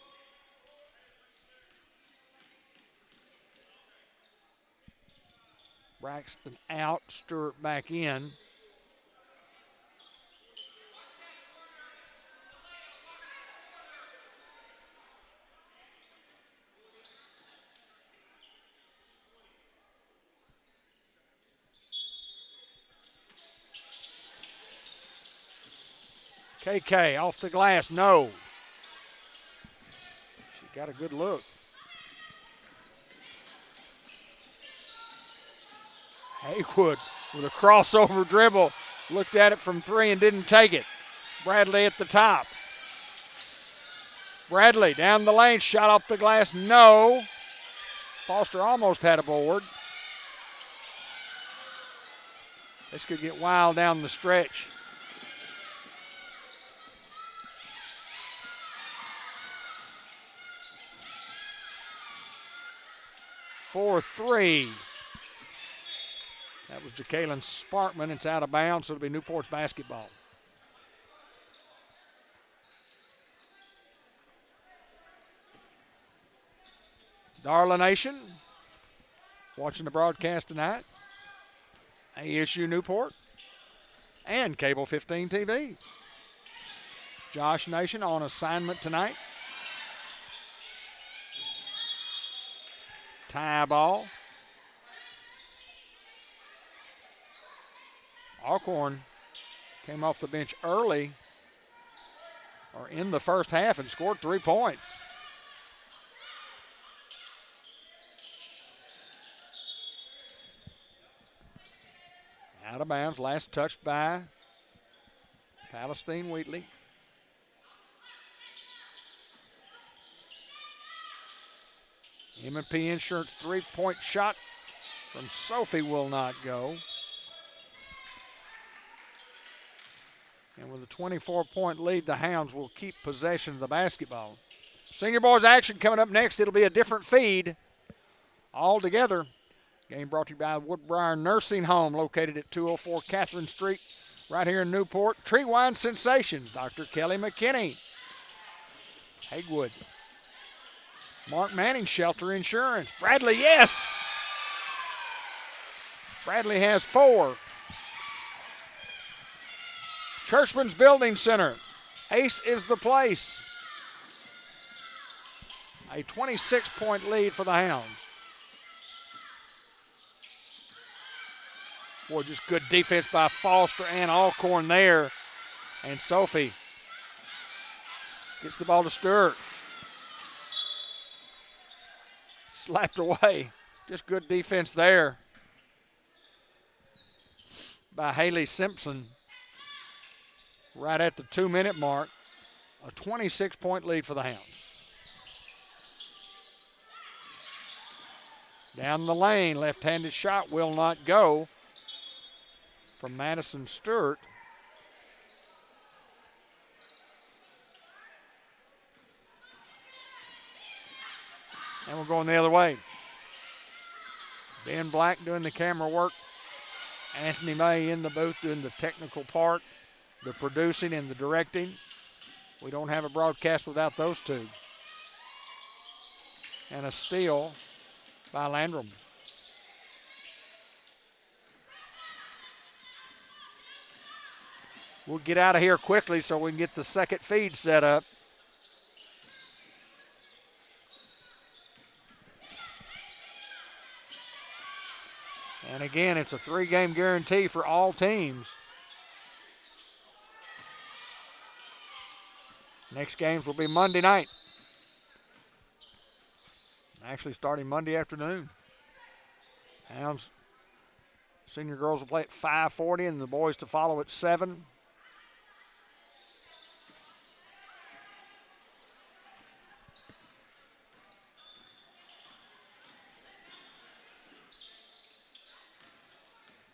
Braxton out, Stewart back in. KK off the glass, no. She got a good look. Haywood with a crossover dribble. Looked at it from three and didn't take it. Bradley at the top. Bradley down the lane, shot off the glass, no. Foster almost had a board. This could get wild down the stretch. For three. That was Jacqueline Sparkman. It's out of bounds, so it'll be Newport's basketball. Darla Nation, watching the broadcast tonight. ASU Newport and Cable 15 TV. Josh Nation on assignment tonight. Tie ball. Alcorn came off the bench early or in the first half and scored 3 points. Out of bounds, last touched by Palestine Wheatley. M&P Insurance 3-point shot from Sophie will not go. And with a 24-point lead, the Hounds will keep possession of the basketball. Senior boys action coming up next. It'll be a different feed altogether. Game brought to you by Woodbriar Nursing Home, located at 204 Catherine Street, right here in Newport. Tree Wine Sensations, Dr. Kelly McKinney. Hagewood. Mark Manning, Shelter Insurance. Bradley, yes! Bradley has 4. Churchman's Building Center. Ace is the place. A 26-point lead for the Hounds. Boy, just good defense by Foster and Alcorn there. And Sophie gets the ball to Stewart. Slapped away. Just good defense there by Haley Simpson. Right at the 2-minute mark. A 26-point lead for the Hounds. Down the lane, left-handed shot will not go from Madison Stewart. And we're going the other way. Ben Black doing the camera work. Anthony May in the booth doing the technical part, the producing and the directing. We don't have a broadcast without those two. And a steal by Landrum. We'll get out of here quickly so we can get the second feed set up. And again, it's a 3-game guarantee for all teams. Next games will be Monday night. Actually starting Monday afternoon. Hounds, senior girls will play at 5:40 and the boys to follow at 7.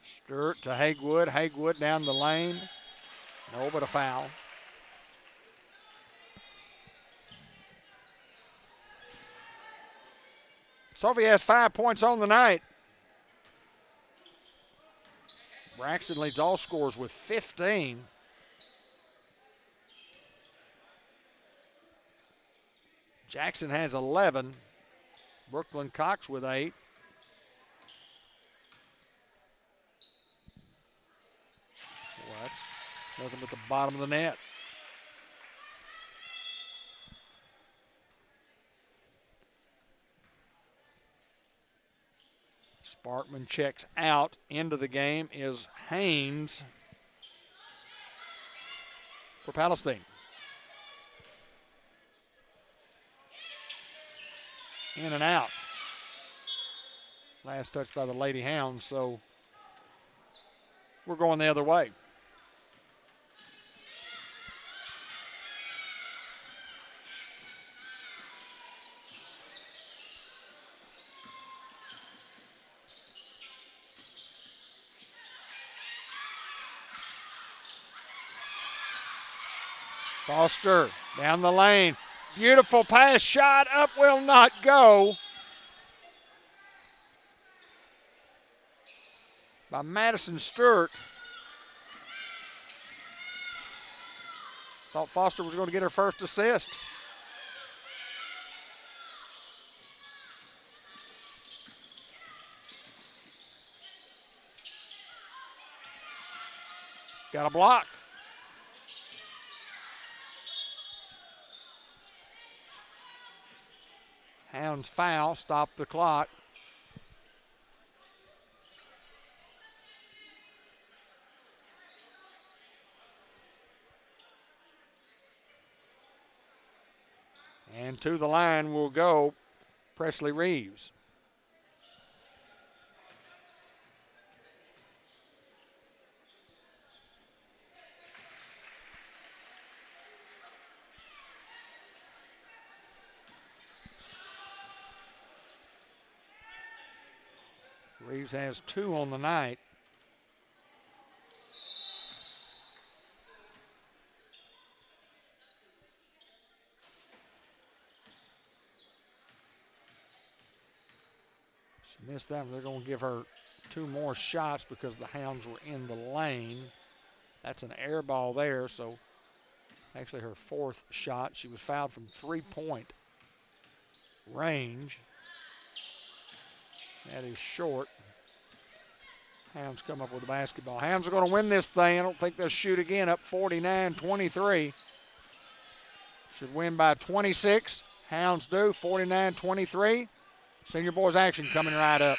Stewart to Hagewood. Hagewood down the lane. No, but a foul. Sophie has 5 points on the night. Braxton leads all scores with 15. Jackson has 11. Brooklyn Cox with 8. Nothing but the bottom of the net. Sparkman checks out. Into the game is Haynes for Palestine. In and out. Last touch by the Lady Hounds, so we're going the other way. Foster down the lane. Beautiful pass, shot up, will not go. By Madison Stewart. Thought Foster was going to get her first assist. Got a block. Hounds foul, stop the clock. And to the line will go Presley Reeves. Reeves has 2 on the night. She missed that one. They're going to give her 2 more shots because the Hounds were in the lane. That's an air ball there, so actually her 4th shot. She was fouled from 3-point range. That is short. Hounds come up with the basketball. Hounds are going to win this thing. I don't think they'll shoot again. Up 49-23. Should win by 26. Hounds do, 49-23. Senior boys action coming right up.